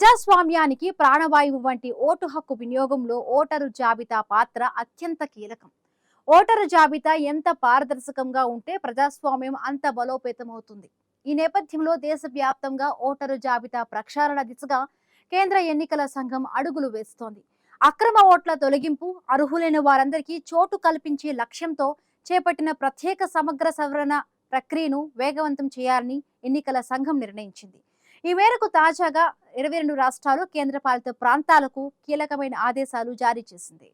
ప్రజాస్వామ్యానికి ప్రాణవాయువు వంటి ఓటు హక్కు వినియోగంలో ఓటరు జాబితా పాత్ర అత్యంత కీలకం. ఓటరు జాబితా ఎంత పారదర్శకంగా ఉంటే ప్రజాస్వామ్యం అంత బలోపేతమవుతుంది. ఈ నేపథ్యంలో దేశవ్యాప్తంగా ఓటరు జాబితా ప్రక్షాళన దిశగా కేంద్ర ఎన్నికల సంఘం అడుగులు వేస్తోంది. అక్రమ ఓట్ల తొలగింపు, అర్హులైన వారందరికీ చోటు కల్పించే లక్ష్యంతో చేపట్టిన ప్రత్యేక సమగ్ర సవరణ ప్రక్రియను వేగవంతం చేయాలని ఎన్నికల సంఘం నిర్ణయించింది. ఈ మేరకు తాజాగా 22 రాష్ట్రాలు, కేంద్రపాలిత ప్రాంతాలకు కీలకమైన ఆదేశాలు జారీ చేసింది.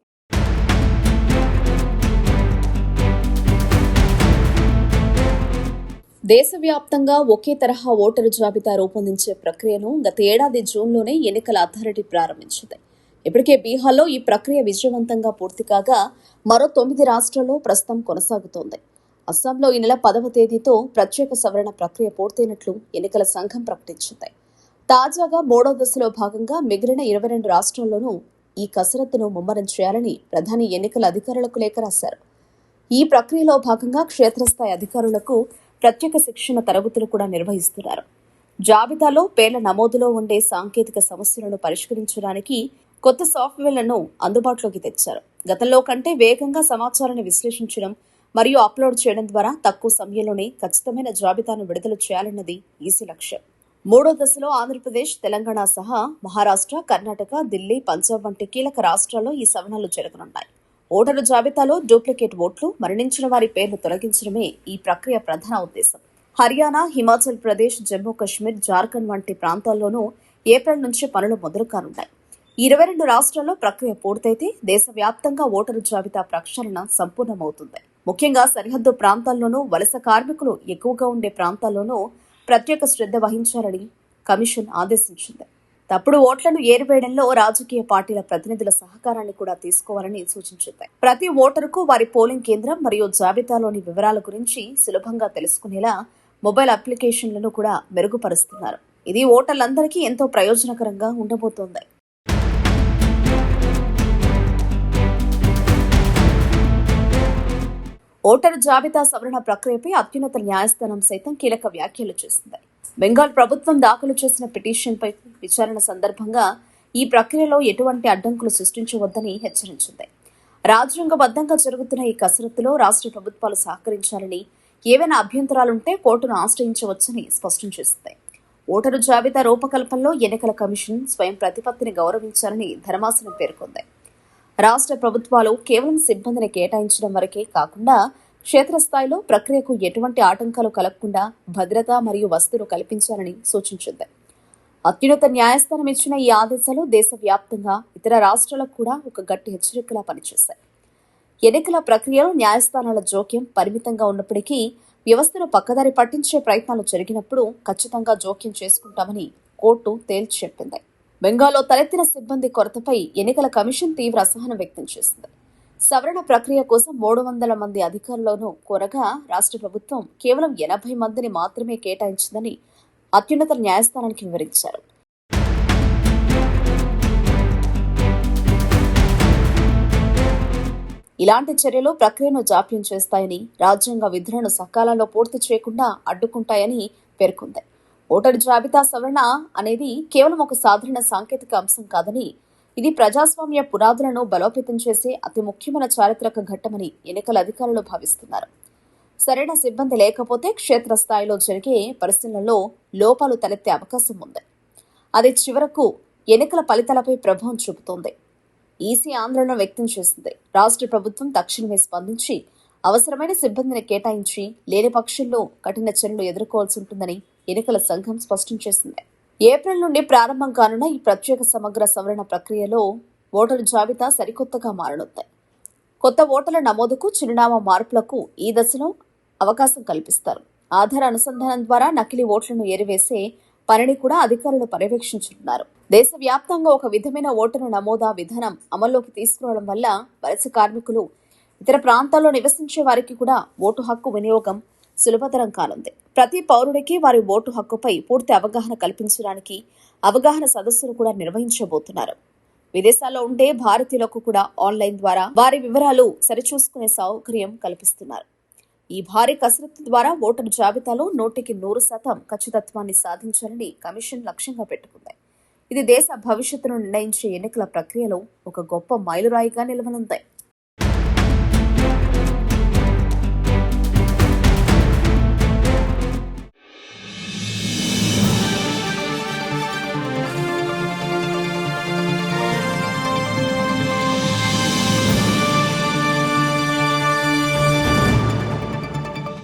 దేశవ్యాప్తంగా ఒకే తరహా ఓటరు జాబితా రూపొందించే ప్రక్రియను గత ఏడాది జూన్లోనే ఎన్నికల అథారిటీ ప్రారంభించింది. ఇప్పటికే బీహార్లో ఈ ప్రక్రియ విజయవంతంగా పూర్తి కాగా మరో 9 రాష్ట్రాల్లో ప్రస్తుతం కొనసాగుతోంది. అస్సాంలో ఈ నెల 10వ తేదీతో ప్రత్యేక సవరణ ప్రక్రియ పూర్తయినట్లు ఎన్నికల సంఘం ప్రకటించింది. తాజాగా 3వ దశలో భాగంగా మిగిలిన 22 రాష్ట్రాల్లోనూ ఈ కసరత్తును ముమ్మరం చేయాలని ప్రధాని ఎన్నికల అధికారులకు లేఖ రాశారు. ఈ ప్రక్రియలో భాగంగా క్షేత్రస్థాయి అధికారులకు ప్రత్యేక శిక్షణ తరగతులు కూడా నిర్వహిస్తున్నారు. జాబితాలో పేర్ల నమోదులో ఉండే సాంకేతిక సమస్యలను పరిష్కరించడానికి కొత్త సాఫ్ట్వేర్లను అందుబాటులోకి తెచ్చారు. గతంలో కంటే వేగంగా సమాచారాన్ని విశ్లేషించడం మరియు అప్లోడ్ చేయడం ద్వారా తక్కువ సమయంలోనే ఖచ్చితమైన జాబితాను విడుదల చేయాలన్నది ఈసీ లక్ష్యం. 3వ దశలో ఆంధ్రప్రదేశ్, తెలంగాణ సహా మహారాష్ట్ర, కర్ణాటక, ఢిల్లీ, పంజాబ్ వంటి కీలక రాష్ట్రాల్లో ఈ సవరణలు జరగనున్నాయి. ఓటరు జాబితాలో డూప్లికేట్ ఓట్లు, మరణించిన వారి పేర్లు తొలగించడమే ఈ ప్రక్రియ ప్రధాన ఉద్దేశం. హర్యానా, హిమాచల్ ప్రదేశ్, జమ్మూ కశ్మీర్, జార్ఖండ్ వంటి ప్రాంతాల్లోనూ ఏప్రిల్ నుంచి పనులు మొదలు కానున్నాయి. 22 రాష్ట్రాల్లో ప్రక్రియ పూర్తయితే దేశవ్యాప్తంగా ఓటరు జాబితా ప్రక్షాళన సంపూర్ణమవుతుంది. ముఖ్యంగా సరిహద్దు ప్రాంతాల్లోనూ, వలస కార్మికులు ఎక్కువగా ఉండే ప్రాంతాల్లోనూ ప్రత్యేక శ్రద్ధ వహించాలని కమిషన్ ఆదేశించింది. తప్పుడు ఓట్లను ఏరివేయడంలో రాజకీయ పార్టీల ప్రతినిధుల సహకారాన్ని కూడా తీసుకోవాలని సూచించింది. ప్రతి ఓటరుకు వారి పోలింగ్ కేంద్రం మరియు జాబితాలోని వివరాల గురించి సులభంగా తెలుసుకునేలా మొబైల్ అప్లికేషన్లను కూడా మెరుగుపరుస్తున్నారు. ఇది ఓటర్లందరికీ ఎంతో ప్రయోజనకరంగా ఉండబోతోంది. ఓటరు జాబితా సవరణ ప్రక్రియపై అత్యున్నత న్యాయస్థానం సైతం కీలక వ్యాఖ్యలు చేసింది. బెంగాల్ ప్రభుత్వం దాఖలు చేసిన పిటిషన్పై విచారణ సందర్భంగా ఈ ప్రక్రియలో ఎటువంటి అడ్డంకులు సృష్టించవద్దని హెచ్చరించింది. రాజ్యాంగబద్ధంగా జరుగుతున్న ఈ కసరత్తులో రాష్ట్ర ప్రభుత్వాలు సహకరించాలని, ఏవైనా అభ్యంతరాలుంటే కోర్టును ఆశ్రయించవచ్చని స్పష్టం చేసింది. ఓటరు జాబితా రూపకల్పనలో ఎన్నికల కమిషన్ స్వయం ప్రతిపత్తిని గౌరవించాలని ధర్మాసనం పేర్కొంది. రాష్ట్ర ప్రభుత్వాలు కేవలం సిబ్బందిని కేటాయించడం వరకే కాకుండా క్షేత్రస్థాయిలో ప్రక్రియకు ఎటువంటి ఆటంకాలు కలగకుండా భద్రత మరియు వసతులు కల్పించాలని సూచించింది. అత్యున్నత న్యాయస్థానం ఇచ్చిన ఈ ఆదేశాలు దేశవ్యాప్తంగా ఇతర రాష్ట్రాలకు కూడా ఒక గట్టి హెచ్చరికలా పనిచేశాయి. ఎన్నికల ప్రక్రియలో న్యాయస్థానాల జోక్యం పరిమితంగా ఉన్నప్పటికీ వ్యవస్థను పక్కదారి పట్టించే ప్రయత్నాలు జరిగినప్పుడు ఖచ్చితంగా జోక్యం చేసుకుంటామని కోర్టు తేల్చి చెప్పింది. బెంగాల్లో తలెత్తిన సిబ్బంది కొరతపై ఎన్నికల కమిషన్ తీవ్ర అసహనం వ్యక్తం చేసింది. సవరణ ప్రక్రియ కోసం 300 మంది అధికారులను కోరగా రాష్ట్ర ప్రభుత్వం కేవలం 80 మందిని మాత్రమే కేటాయించిందని అత్యున్నత న్యాయస్థానానికి వివరించారు. ఇలాంటి చర్యలు ప్రక్రియను జాప్యం చేస్తాయని, రాజ్యాంగ విధులను సకాలంలో పూర్తి చేయకుండా అడ్డుకుంటాయని పేర్కొంది. ఓటరు జాబితా సవరణ అనేది కేవలం ఒక సాధారణ సాంకేతిక అంశం కాదని, ఇది ప్రజాస్వామ్య పునాదులను బలోపేతం చేసే అతి ముఖ్యమైన చారిత్రక ఘట్టమని ఎన్నికల అధికారులు భావిస్తున్నారు. సరైన సిబ్బంది లేకపోతే క్షేత్రస్థాయిలో జరిగే పరిశీలనలో లోపాలు తలెత్తే అవకాశం ఉంది. అది చివరకు ఎన్నికల ఫలితాలపై ప్రభావం చూపుతోంది. ఈసీ ఆందోళన వ్యక్తం చేసింది. రాష్ట్ర ప్రభుత్వం తక్షణమే స్పందించి అవసరమైన సిబ్బందిని కేటాయించి లేని పక్షంలో కఠిన చర్యలు ఎదుర్కోవాల్సి ఉంటుందని ఎన్నికల సంఘం స్పష్టం చేసింది. ఏప్రిల్ నుండి ప్రారంభం కానున్న ఈ ప్రత్యేక సమగ్ర సవరణ ప్రక్రియలో ఓటరు జాబితా సరికొత్తగా మారనుంది. కొత్త ఓటర్ల నమోదుకు, చిరునామా మార్పులకు ఈ దశలో అవకాశం కల్పిస్తారు. ఆధార్ అనుసంధానం ద్వారా నకిలీ ఓట్లను ఏరివేసే పనిని కూడా అధికారులు పర్యవేక్షించనున్నారు. దేశవ్యాప్తంగా ఒక విధమైన ఓటరు నమోదా విధానం అమల్లోకి తీసుకురావడం వల్ల వలస కార్మికులు, ఇతర ప్రాంతాల్లో నివసించే వారికి కూడా ఓటు హక్కు వినియోగం సులభతరం కానుంది. ప్రతి పౌరుడికి వారి ఓటు హక్కుపై పూర్తి అవగాహన కల్పించడానికి అవగాహన సదస్సులు కూడా నిర్వహించబోతున్నారు. విదేశాల్లో ఉండే భారతీయులకు కూడా ఆన్లైన్ ద్వారా వారి వివరాలు సరిచూసుకునే సౌకర్యం కల్పిస్తున్నారు. ఈ భారీ కసరత్తు ద్వారా ఓటరు జాబితాలో 100% ఖచ్చితత్వాన్ని సాధించాలని కమిషన్ లక్ష్యంగా పెట్టుకుంది. ఇది దేశ భవిష్యత్తును నిర్ణయించే ఎన్నికల ప్రక్రియలో ఒక గొప్ప మైలురాయిగా నిలవనుంది.